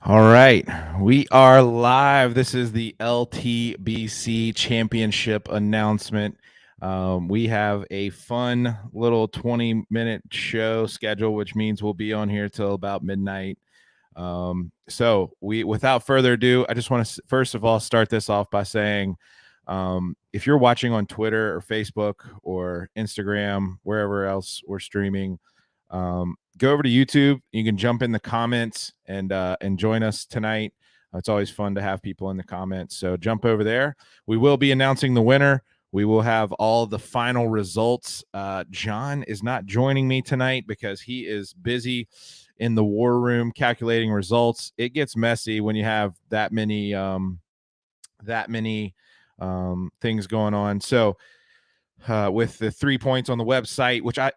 All right, we are live. This is the LTBC championship announcement. We have a fun little 20-minute show schedule, which means we'll be on here till about midnight. Without further ado, I just want to first of all start this off by saying, if you're watching on Twitter or Facebook or Instagram, wherever else we're streaming, go over to YouTube. You can jump in the comments and join us tonight. It's always fun to have people in the comments. So jump over there. We will be announcing the winner. We will have all the final results. John is not joining me tonight because he is busy in the war room calculating results. It gets messy when you have that many things going on. So with the 3 points on the website, which I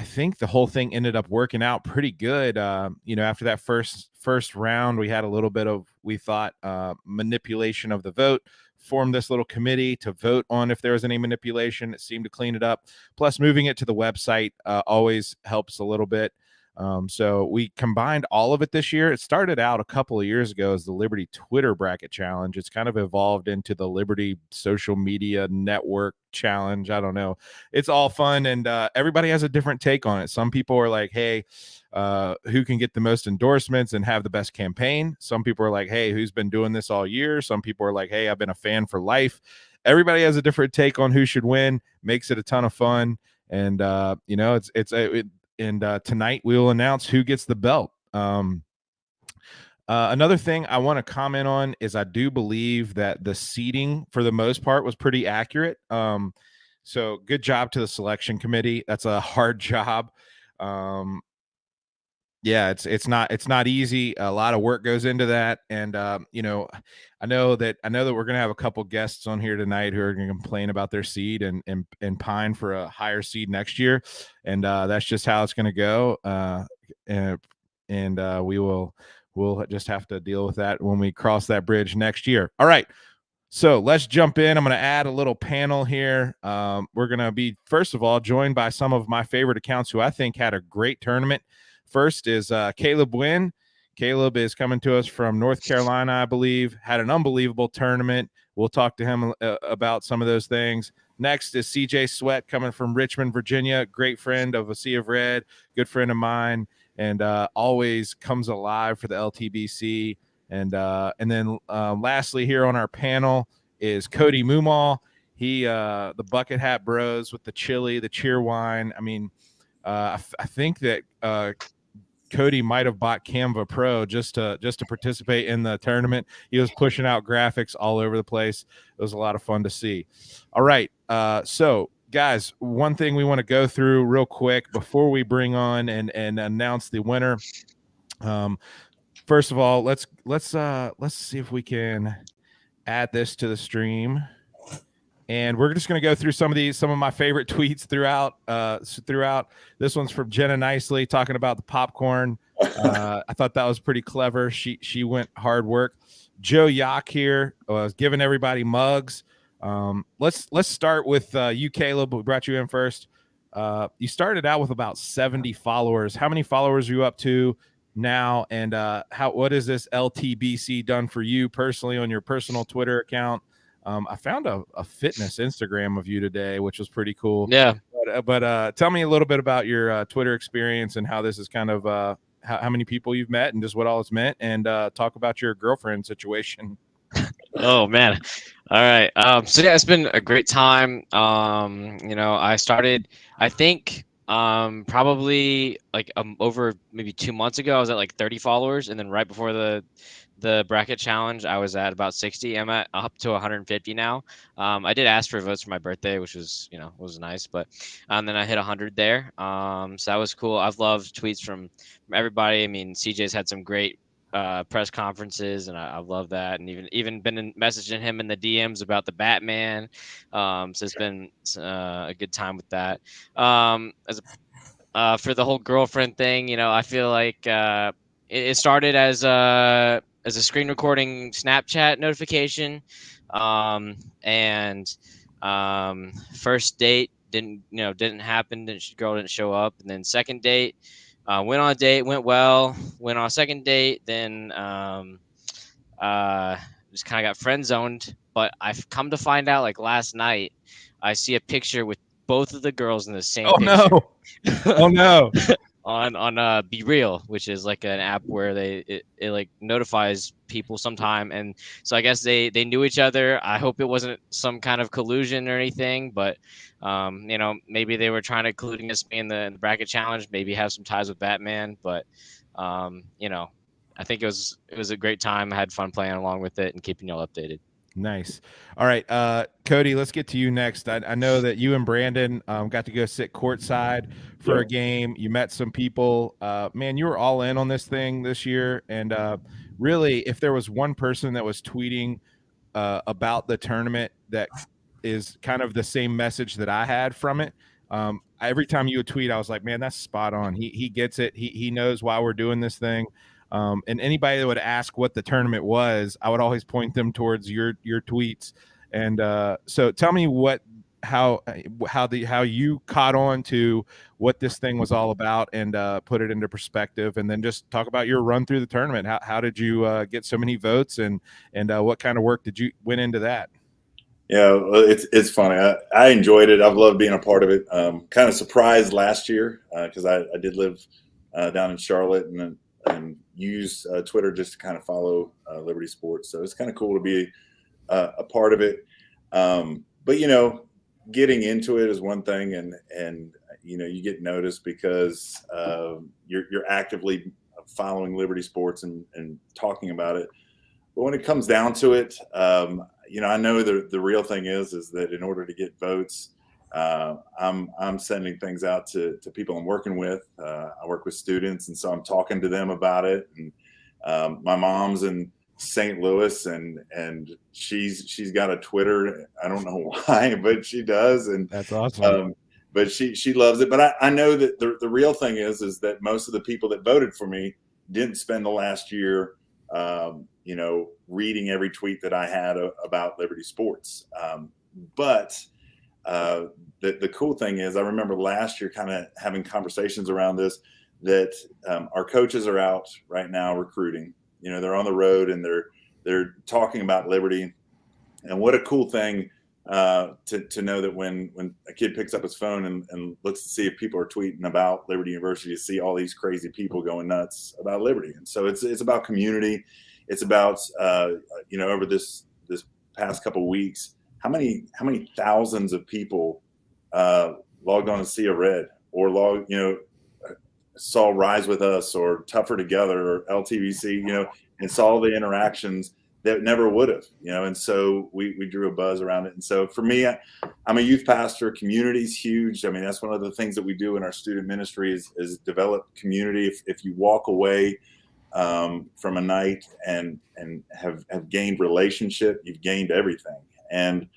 think the whole thing ended up working out pretty good. After that first round, we had a little bit of, we thought, manipulation of the vote. Formed this little committee to vote on if there was any manipulation. It seemed to clean it up. Plus, moving it to the website always helps a little bit. So we combined all of it this year. It started out a couple of years ago as the Liberty Twitter Bracket Challenge. It's kind of evolved into the Liberty Social Media Network Challenge. I don't know. It's all fun, and everybody has a different take on it. Some people are like, hey, who can get the most endorsements and have the best campaign? Some people are like, hey, who's been doing this all year? Some people are like, hey, I've been a fan for life. Everybody has a different take on who should win. Makes it a ton of fun. And tonight we will announce who gets the belt. Another thing I want to comment on is I do believe that the seating for the most part was pretty accurate. So good job to the selection committee. That's a hard job. Yeah, it's not easy. A lot of work goes into that, and I know that we're gonna have a couple guests on here tonight who are gonna complain about their seed and pine for a higher seed next year, and that's just how it's gonna go. We'll just have to deal with that when we cross that bridge next year. All right. So let's jump in. I'm going to add a little panel here. We're going to be, first of all, joined by some of my favorite accounts who I think had a great tournament. First is Caleb Wynn. Caleb is coming to us from North Carolina, I believe. Had an unbelievable tournament. We'll talk to him about some of those things. Next is CJ Sweat coming from Richmond, Virginia. Great friend of A Sea of Red, good friend of mine, and always comes alive for the LTBC. And then lastly here on our panel is Cody Moomaw. He the Bucket Hat Bros with the chili, the cheer wine. I mean, I think that Cody might have bought Canva Pro just to participate in the tournament. He was pushing out graphics all over the place. It was a lot of fun to see. All right, so guys, one thing we want to go through real quick before we bring on and announce the winner. First of all, let's see if we can add this to the stream. And we're just going to go through some of my favorite tweets throughout. This one's from Jenna Nicely talking about the popcorn. I thought that was pretty clever. She went hard work. Joe Yock here was giving everybody mugs. Let's start with you, Caleb. We brought you in first. You started out with about 70 followers. How many followers are you up to now? And what has this LTBC done for you personally on your personal Twitter account? I found a fitness Instagram of you today, which was pretty cool. Yeah. But tell me a little bit about your Twitter experience and how this is kind of how many people you've met and just what all it's meant, and talk about your girlfriend situation. Oh man. All right. So yeah, it's been a great time. I started, I think, probably like over maybe 2 months ago, I was at like 30 followers, and then right before the bracket challenge, I was at about 60. I'm at up to 150 now. I did ask for votes for my birthday, which was nice, but then I hit 100 there. So that was cool. I've loved tweets from everybody. I mean, CJ's had some great press conferences, and I love that, and even been messaging him in the DMs about the Batman. So it's been a good time with that. For the whole girlfriend thing, I feel like it started as a screen recording Snapchat notification, and first date didn't happen. Girl didn't show up, and then second date, Went on a date, went well. Went on a second date, then just kind of got friend zoned. But I've come to find out, like last night, I see a picture with both of the girls in the same Oh picture. no! Oh no! on Be Real, which is like an app where it like notifies people sometime, and so I guess they knew each other. I hope it wasn't some kind of collusion or anything, but maybe they were trying to collude against me in the bracket challenge, maybe have some ties with Batman, but I think it was a great time. I had fun playing along with it and keeping y'all updated. Nice. All right, Cody, let's get to you next. I know that you and Brandon got to go sit courtside for a game. You met some people. Man, you were all in on this thing this year. And really, if there was one person that was tweeting about the tournament that is kind of the same message that I had from it, every time you would tweet, I was like, man, that's spot on. He gets it. He knows why we're doing this thing. And anybody that would ask what the tournament was, I would always point them towards your tweets. And so tell me how you caught on to what this thing was all about, and put it into perspective, and then just talk about your run through the tournament. How did you get so many votes, and what kind of work did you went into that? Yeah, well, it's funny. I enjoyed it. I've loved being a part of it. Kind of surprised last year because I did live down in Charlotte and use Twitter just to kind of follow Liberty Sports. So it's kind of cool to be a part of it. But getting into it is one thing, and you get noticed because you're actively following Liberty Sports and talking about it. But when it comes down to it, I know the real thing is that in order to get votes, I'm sending things out to people I'm working with. I work with students, and so I'm talking to them about it. And my mom's in St. Louis, and she's got a Twitter. I don't know why, but she does, and that's awesome. But she loves it. But I know that the real thing is that most of the people that voted for me didn't spend the last year, reading every tweet that I had about Liberty Sports. But the cool thing is, I remember last year kind of having conversations around this, that our coaches are out right now recruiting. They're on the road and they're talking about Liberty. And what a cool thing to know that when a kid picks up his phone and looks to see if people are tweeting about Liberty University, to see all these crazy people going nuts about Liberty. And so it's about community. It's about over this past couple of weeks, how many thousands of people logged on to See a Red, or saw Rise With Us or Tougher Together or LTBC, and saw the interactions that never would have, and so we drew a buzz around it. And so for me, I'm a youth pastor. Community's huge. I mean, that's one of the things that we do in our student ministry is develop community. If you walk away from a night and have gained relationship, you've gained everything. And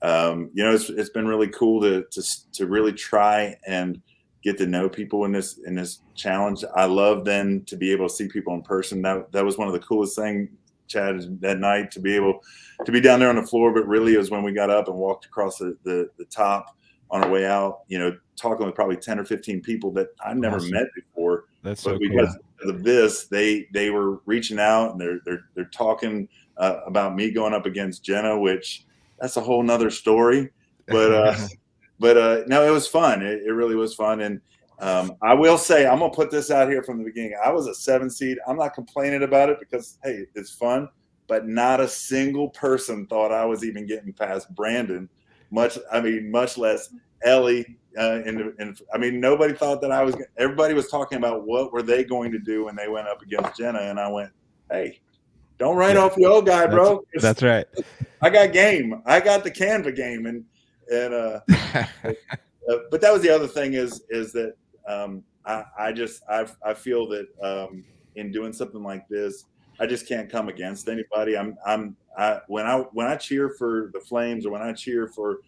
it's been really cool to really try and get to know people in this challenge. I love then to be able to see people in person. That was one of the coolest things, Chad, that night, to be able to be down there on the floor. But really, it was when we got up and walked across the top on our way out, talking with probably 10 or 15 people that I've never met before. That's but so because cool. of this, they were reaching out, and they're talking about me going up against Jenna, which that's a whole nother story. But no, it was fun. It really was fun. And I will say, I'm gonna put this out here from the beginning. I was a 7 seed. I'm not complaining about it because, hey, it's fun. But not a single person thought I was even getting past Brandon, much less Ellie. And I mean, nobody thought that I was. Everybody was talking about what were they going to do when they went up against Jenna, and I went, "Hey, don't write off the old guy, bro." That's right. I got game. I got the Canva game, and but that was the other thing is that I feel that in doing something like this, I just can't come against anybody. When I cheer for the Flames, or when I cheer for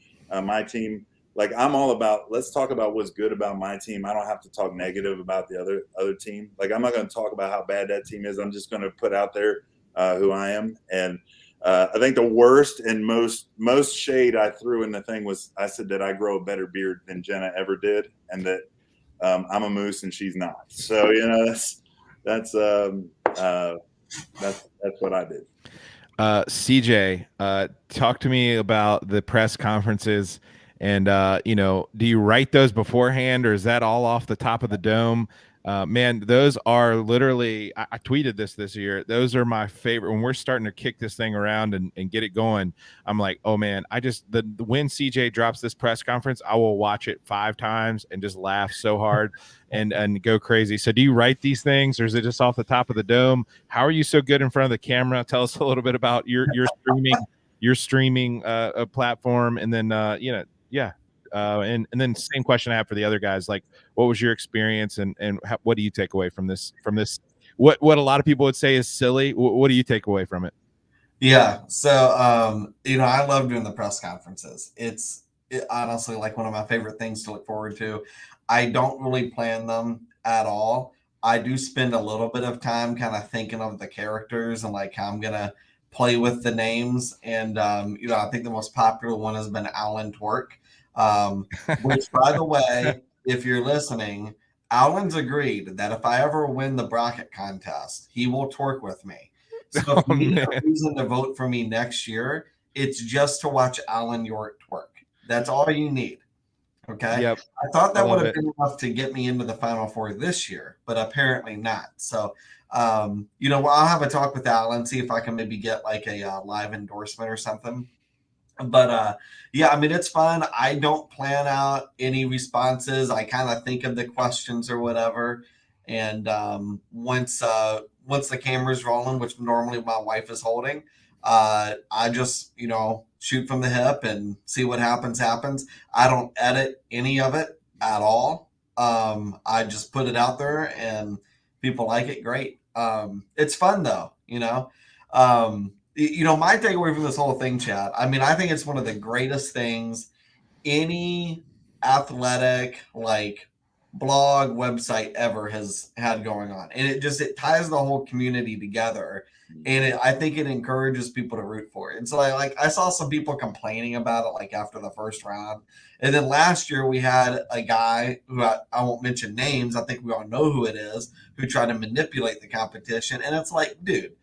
my team, like, I'm all about, let's talk about what's good about my team. I don't have to talk negative about the other team. Like, I'm not going to talk about how bad that team is. I'm just going to put out there who I am. And I think the worst and most shade I threw in the thing was, I said that I grow a better beard than Jenna ever did, and that I'm a moose and she's not. So that's what I did. CJ, talk to me about the press conferences, and do you write those beforehand, or is that all off the top of the dome? Man, those are literally, I tweeted this year. Those are my favorite. When we're starting to kick this thing around and get it going, I'm like, oh man, when CJ drops this press conference, I will watch it 5 times and just laugh so hard and go crazy. So do you write these things, or is it just off the top of the dome? How are you so good in front of the camera? Tell us a little bit about your streaming platform, and then and then same question I have for the other guys. Like, what was your experience, and what do you take away from this? What a lot of people would say is silly. What do you take away from it? Yeah. So, I love doing the press conferences. It's honestly like one of my favorite things to look forward to. I don't really plan them at all. I do spend a little bit of time kind of thinking of the characters and like how I'm going to play with the names. And, I think the most popular one has been Alan Twerk, which, by the way, if you're listening, Alan's agreed that if I ever win the bracket contest, he will twerk with me. So if you need a reason to vote for me next year, it's just to watch Alan York twerk. That's all you need. Okay. Yep. I thought that would have been enough to get me into the Final Four this year, but apparently not. So, I'll have a talk with Alan, see if I can maybe get like a live endorsement or something. But it's fun. I don't plan out any responses. I kind of think of the questions or whatever. And once the camera's rolling, which normally my wife is holding, I just, shoot from the hip and see what happens. I don't edit any of it at all. I just put it out there and people like it. Great. It's fun though, my takeaway from this whole thing, Chad, I think it's one of the greatest things any athletic blog website ever has had going on. And it ties the whole community together. And I think it encourages people to root for it. And so I saw some people complaining about it after the first round. And then last year we had a guy who I won't mention names. I think we all know who it is, who tried to manipulate the competition. And it's dude,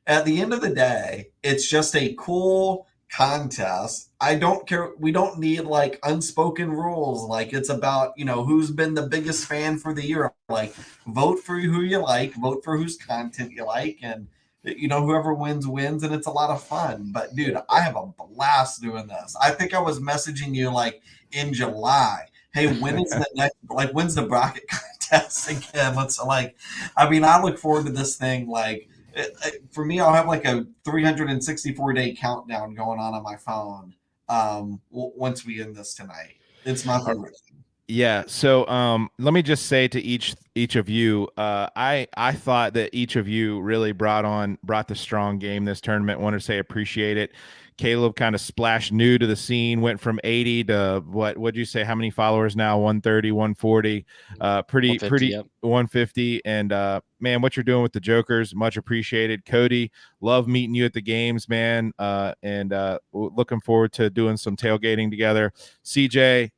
at the end of the day, it's just a cool contest. I don't care. We don't need unspoken rules. It's about, who's been the biggest fan for the year. Vote for who you like, vote for whose content you like. And, whoever wins, and it's a lot of fun. But dude, I have a blast doing this. I think I was messaging you in July. Hey, when is the next, when's the bracket contest again? I look forward to this thing. For me, I'll have a 364-day countdown going on my phone once we end this tonight. It's my favorite thing. Yeah. So let me just say to each of you, I thought that each of you really brought the strong game this tournament. Want to say appreciate it. Caleb kind of splashed new to the scene, went from 80 to what'd you say? How many followers now? 130, 140, pretty yep. 150. And man, what you're doing with the Jokers, much appreciated. Cody, love meeting you at the games, man. And looking forward to doing some tailgating together. CJ,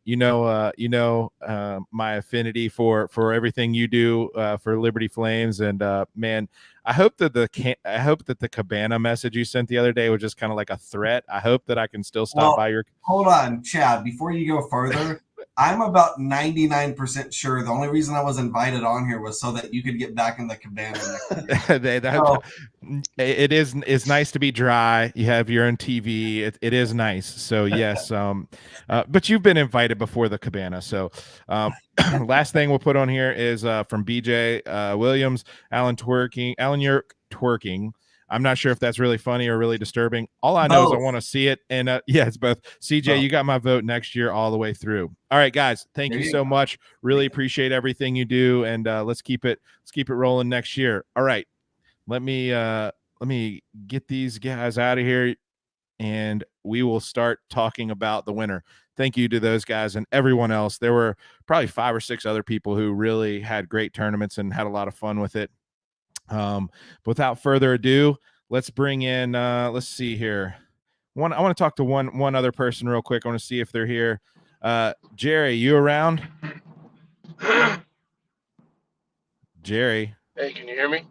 my affinity for everything you do for Liberty Flames. And man, I hope that the Cabana message you sent the other day was just kind of like a threat. I hope that I can still stop by your. Hold on, Chad. Before you go further, I'm about 99% sure the only reason I was invited on here was so that you could get back in the Cabana. It's nice to be dry. You have your own TV. It is nice. So yes, but you've been invited before the Cabana. So last thing we'll put on here is from BJ Williams, Alan York twerking. I'm not sure if that's really funny or really disturbing. All I know is I want to see it. And yeah, it's both. CJ, you got my vote next year all the way through. All right, guys, thank you so much. Really appreciate everything you do. And let's keep it rolling next year. All right. Let me get these guys out of here and we will start talking about the winner. Thank you to those guys and everyone else. There were probably 5 or 6 other people who really had great tournaments and had a lot of fun with it. Without further ado, let's bring in let's see here. I want to talk to one other person real quick. I want to see if they're here. Jerry, you around? Jerry. Hey, can you hear me?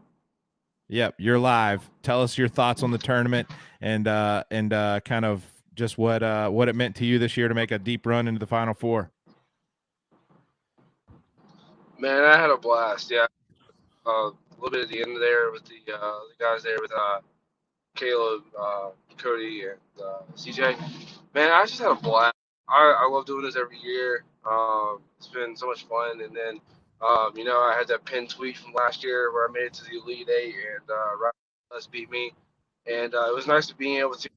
Yep, you're live. Tell us your thoughts on the tournament and kind of just what it meant to you this year to make a deep run into the Final Four. Man, I had a blast. Yeah, a little bit at the end there with the guys there with Caleb, Cody, and CJ. Man, I just had a blast. I love doing this every year. It's been so much fun. And then, I had that pinned tweet from last year where I made it to the Elite Eight and Ryan beat me. And it was nice to be able to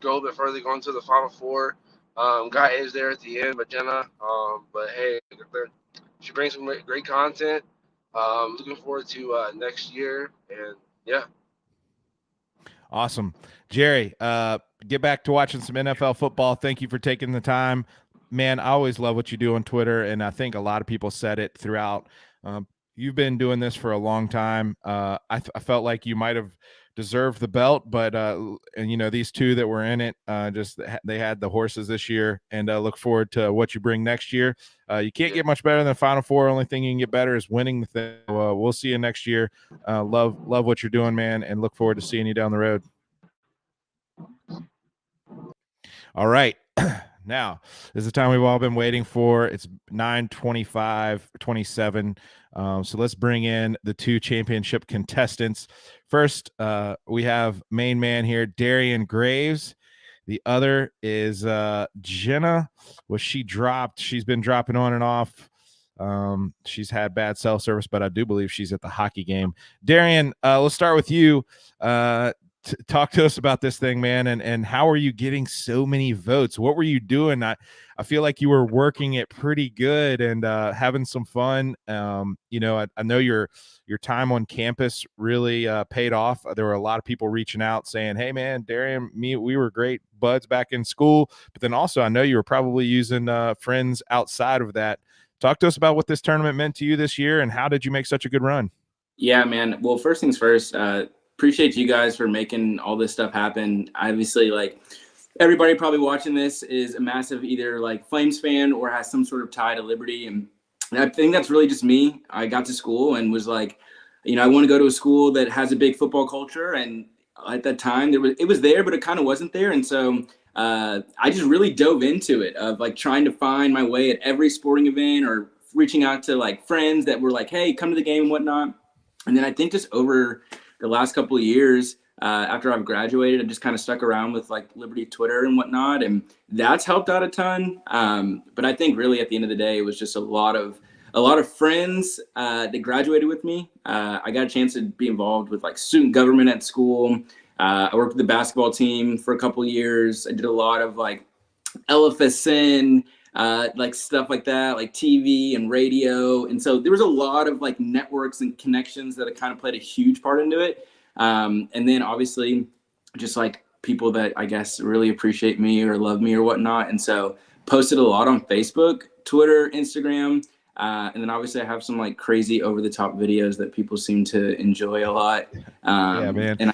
go a bit further, going to the Final Four. Got edge there at the end, but Jenna. But hey, she brings some great content. Looking forward to next year. And yeah. Awesome. Jerry, get back to watching some NFL football. Thank you for taking the time. Man, I always love what you do on Twitter, and I think a lot of people said it throughout. You've been doing this for a long time. I felt like you might have deserved the belt, but and these two that were in it, they had the horses this year, and look forward to what you bring next year. You can't get much better than the Final Four. Only thing you can get better is winning the thing. We'll see you next year. Love what you're doing, man, and look forward to seeing you down the road. All right. Now is the time we've all been waiting for. It's 9:25:27. So let's bring in the two championship contestants. First, we have main man here, Darian Graves. The other is Jenna. She dropped. She's been dropping on and off. She's had bad cell service, but I do believe she's at the hockey game. Darian, let's start with you. Talk to us about this thing, man, and how are you getting so many votes? What were you doing? I feel like you were working it pretty good and having some fun. I know your time on campus really paid off. There were a lot of people reaching out saying, hey, man, Darian, we were great buds back in school. But then also I know you were probably using friends outside of that. Talk to us about what this tournament meant to you this year and how did you make such a good run? Yeah, man. Well, first things first, appreciate you guys for making all this stuff happen. Obviously, like everybody probably watching this is a massive either like Flames fan or has some sort of tie to Liberty. And I think that's really just me. I got to school and was like, I want to go to a school that has a big football culture. And at that time it was there, but it kind of wasn't there. And so I just really dove into it of like trying to find my way at every sporting event or reaching out to like friends that were like, hey, come to the game and whatnot. And then I think just over the last couple of years, after I've graduated, I've just kind of stuck around with like Liberty Twitter and whatnot, and that's helped out a ton. But I think really at the end of the day, it was just a lot of friends that graduated with me. I got a chance to be involved with like student government at school. I worked with the basketball team for a couple of years. I did a lot of like LFSN, like stuff like that, like TV and radio. And so there was a lot of like networks and connections that kind of played a huge part into it. And then obviously just like people that I guess really appreciate me or love me or whatnot. And so posted a lot on Facebook, Twitter, Instagram. And then obviously I have some like crazy over the top videos that people seem to enjoy a lot. Yeah, man. And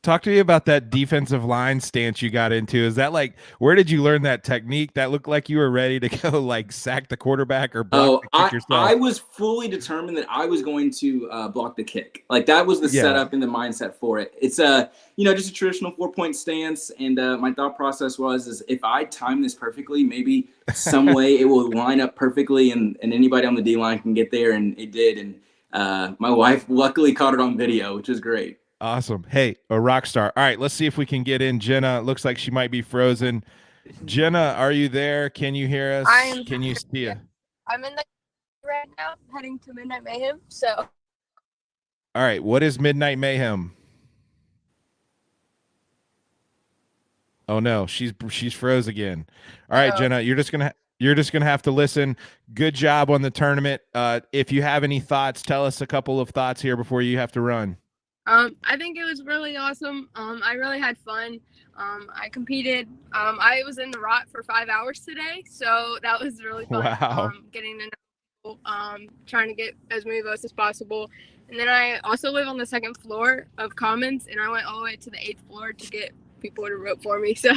Talk to me about that defensive line stance you got into. Is that like, where did you learn that technique? That looked like you were ready to go like sack the quarterback or block the kick yourself. I was fully determined that I was going to block the kick. Like that was the setup and the mindset for it. It's just a traditional 4-point stance. And my thought process was if I time this perfectly, maybe some way it will line up perfectly and anybody on the D-line can get there. And it did. And my wife luckily caught it on video, which is great. Awesome. Hey, a rock star. All right, let's see if we can get in Jenna. Looks like she might be frozen. Jenna, are you there? Can you hear us? I am. Can you see us? I'm in the right now, heading to Midnight Mayhem. So. All right, what is Midnight Mayhem? Oh no, she's froze again. All right, Jenna, you're just gonna have to listen. Good job on the tournament. If you have any thoughts, tell us a couple of thoughts here before you have to run. I think it was really awesome. I really had fun. I competed. I was in the rot for 5 hours today, so that was really fun. Wow. Getting to know people, trying to get as many votes as possible. And then I also live on the 2nd floor of Commons, and I went all the way to the 8th floor to get people to vote for me. So.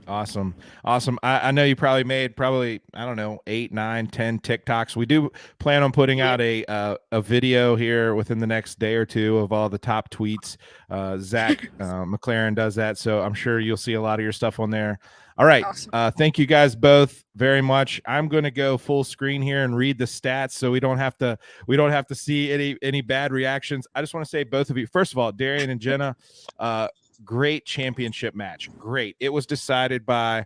Awesome. Awesome. I know you probably made I don't know, 8, 9, 10 TikToks. We do plan on putting out a video here within the next day or two of all the top tweets. Zach McLaren does that, so I'm sure you'll see a lot of your stuff on there. All right. Awesome. Thank you guys both very much. I'm going to go full screen here and read the stats so we don't have to see any bad reactions. I just want to say both of you. First of all, Darian and Jenna, great championship match. Great. It was decided by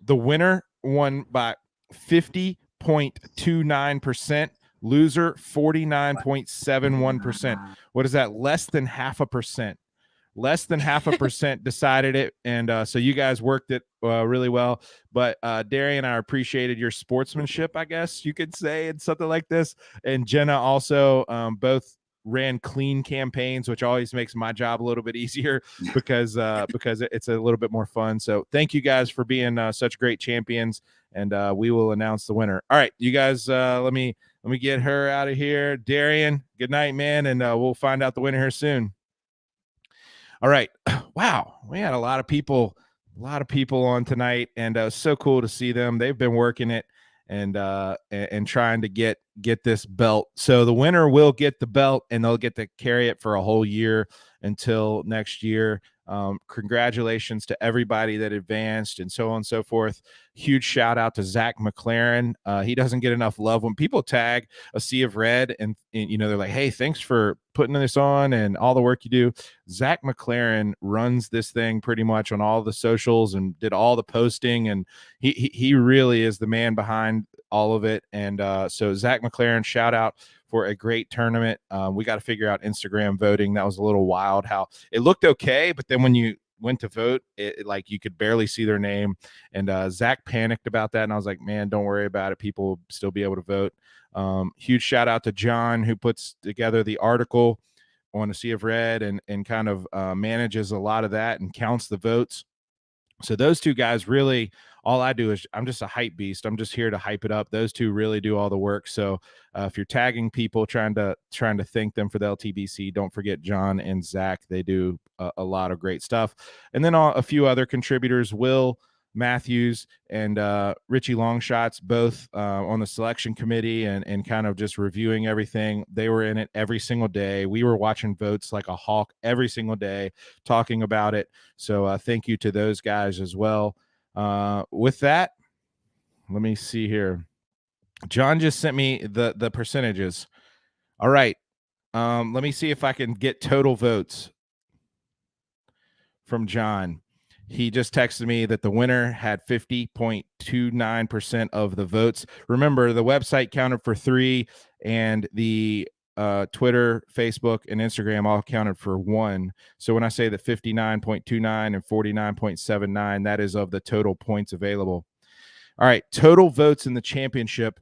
the winner won by 50.29%, loser 49.71%. What is that? Less than 0.5%. Less than 0.5% decided it, and so you guys worked it really well. But Darian, I appreciated your sportsmanship, I guess you could say, in something like this. And Jenna also both ran clean campaigns, which always makes my job a little bit easier because it's a little bit more fun. So thank you guys for being such great champions, and we will announce the winner. All right, you guys, let me get her out of here. Darian, good night, man, and we'll find out the winner here soon. All right. Wow. We had a lot of people on tonight, and so cool to see them. They've been working it and trying to get this belt. So the winner will get the belt, and they'll get to carry it for a whole year until next year. Congratulations to everybody that advanced and so on and so forth. Huge shout out to Zach McLaren. He doesn't get enough love. When people tag a Sea of Red and they're like, hey, thanks for putting this on and all the work you do. Zach McLaren runs this thing pretty much on all the socials and did all the posting, and he really is the man behind all of it. And so Zach McLaren, shout out for a great tournament. We got to figure out Instagram voting. That was a little wild how it looked okay, but then when you went to vote, it like you could barely see their name. And Zach panicked about that, and I was like, man, don't worry about it. People will still be able to vote. Huge shout out to John, who puts together the article on a Sea of Red and kind of manages a lot of that and counts the votes. So those two guys really, all I do is I'm just a hype beast. I'm just here to hype it up. Those two really do all the work. So if you're tagging people, trying to thank them for the LTBC, don't forget John and Zach. They do a lot of great stuff. And then a few other contributors, Will Matthews and Richie Longshots, both on the selection committee and kind of just reviewing everything. They were in it every single day. We were watching votes like a hawk every single day, talking about it. So thank you to those guys as well. With that, let me see here. John just sent me the percentages. All right. Let me see if I can get total votes from John. He just texted me that the winner had 50.29% of the votes. Remember, the website counted for 3, and the Twitter, Facebook, and Instagram all counted for 1. So when I say that 59.29 and 49.79, that is of the total points available. All right, total votes in the championship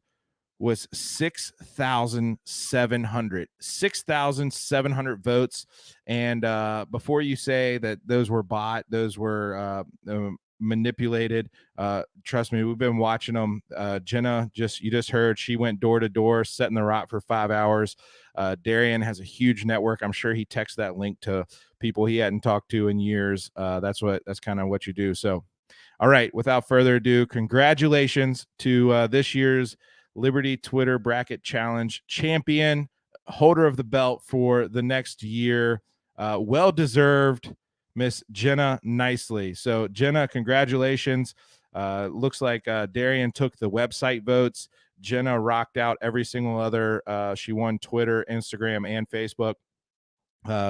was 6,700 votes. And before you say that those were bought, those were manipulated, trust me, we've been watching them. Jenna, you just heard, she went door to door setting the rock for 5 hours. Darian has a huge network. I'm sure he texts that link to people he hadn't talked to in years. That's kind of what you do. So all right, without further ado, congratulations to this year's Liberty Twitter Bracket Challenge champion, holder of the belt for the next year. Well-deserved, Miss Jenna Nicely. So Jenna, congratulations. Looks like Darian took the website votes. Jenna rocked out every single other. She won Twitter, Instagram, and Facebook.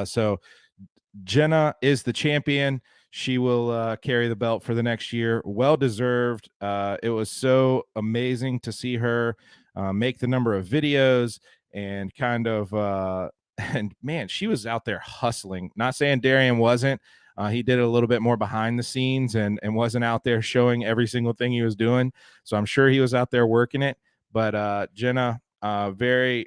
So Jenna is the champion. She will carry the belt for the next year. Well-deserved. It was so amazing to see her make the number of videos and kind of, and man, she was out there hustling. Not saying Darian wasn't. He did a little bit more behind the scenes and wasn't out there showing every single thing he was doing. So I'm sure he was out there working it. But Jenna, very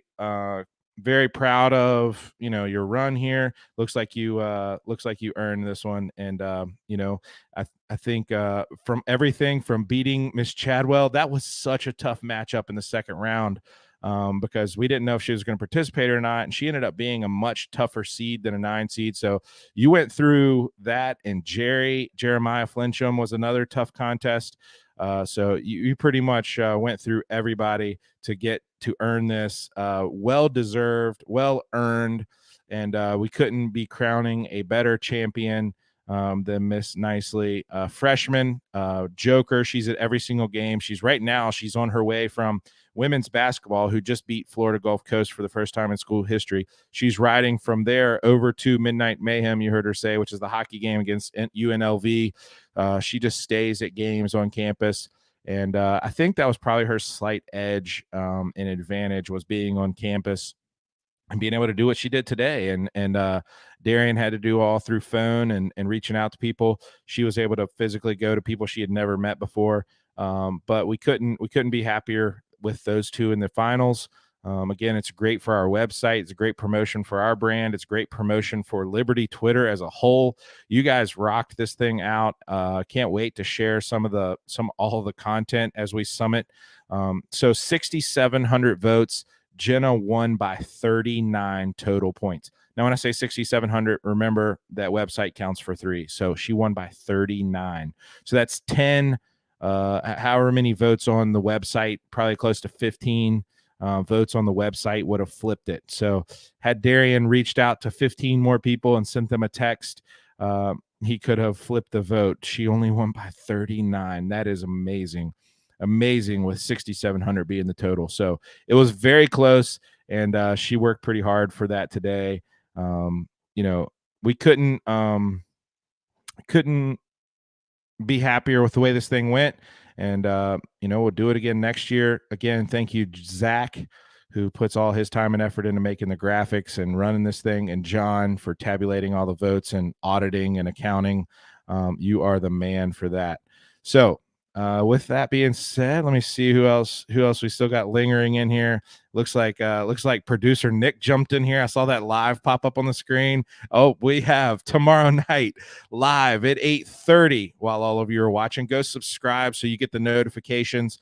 proud of your run here. Looks like you earned this one. And I think from everything from beating Miss Chadwell, that was such a tough matchup in the second round. because we didn't know if she was going to participate or not. And she ended up being a much tougher seed than a 9 seed. So you went through that, and Jeremiah Flincham was another tough contest. So you pretty much went through everybody to get to earn this. Well deserved, well earned, and we couldn't be crowning a better champion than Miss Nicely. Freshman, Joker. She's at every single game. She's on her way from women's basketball, who just beat Florida Gulf Coast for the first time in school history. She's riding from there over to Midnight Mayhem, you heard her say, which is the hockey game against UNLV. She just stays at games on campus. And I think that was probably her slight edge and advantage, was being on campus and being able to do what she did today. And Darian had to do all through phone and reaching out to people. She was able to physically go to people she had never met before. But we couldn't be happier with those two in the finals. Again, it's great for our website. It's a great promotion for our brand. It's great promotion for Liberty Twitter as a whole. You guys rocked this thing out. Can't wait to share all of the content as we summit. So 6,700 votes. Jenna won by 39 total points. Now, when I say 6,700, remember that website counts for 3. So she won by 39. So that's 10, however many votes on the website, probably close to 15 votes on the website would have flipped it. So had Darian reached out to 15 more people and sent them a text, he could have flipped the vote. She only won by 39. That is amazing. Amazing, with 6,700 being the total. So it was very close, and she worked pretty hard for that today. We couldn't be happier with the way this thing went. And, we'll do it again next year. Again, thank you, Zach, who puts all his time and effort into making the graphics and running this thing, and John for tabulating all the votes and auditing and accounting. You are the man for that. So with that being said, let me see who else we still got lingering in here. Looks like producer Nick jumped in here. I saw that live pop up on the screen. Oh, we have tomorrow night live at 8:30 while all of you are watching. Go subscribe so you get the notifications.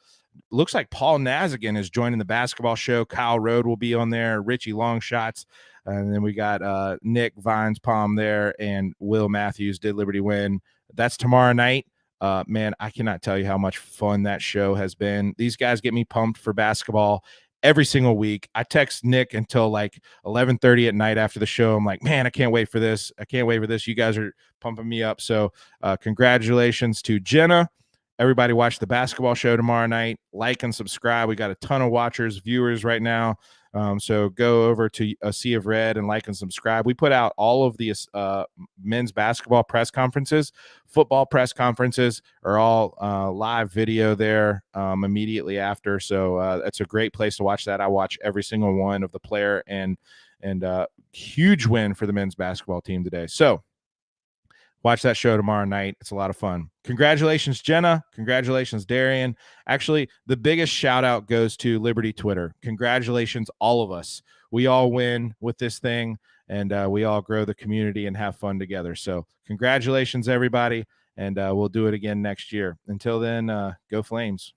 Looks like Paul Nazigan is joining the basketball show. Kyle Rode will be on there, Richie Longshots, and then we got Nick Vines Palm there, and Will Matthews Did Liberty Win. That's tomorrow night. Man, I cannot tell you how much fun that show has been. These guys get me pumped for basketball every single week. I text Nick until like 11:30 at night after the show. I'm like, man, I can't wait for this. You guys are pumping me up. So congratulations to Jenna. Everybody watch the basketball show tomorrow night. Like and subscribe. We got a ton of watchers, viewers right now. So go over to A Sea of Red and like and subscribe. We put out all of the men's basketball press conferences. Football press conferences are all live video there immediately after. So that's a great place to watch that. I watch every single one of the player, and huge win for the men's basketball team today. So watch that show tomorrow night. It's a lot of fun. Congratulations, Jenna. Congratulations, Darian. Actually, the biggest shout out goes to Liberty Twitter. Congratulations, all of us. We all win with this thing, and we all grow the community and have fun together. So congratulations, everybody, and we'll do it again next year. Until then, go Flames.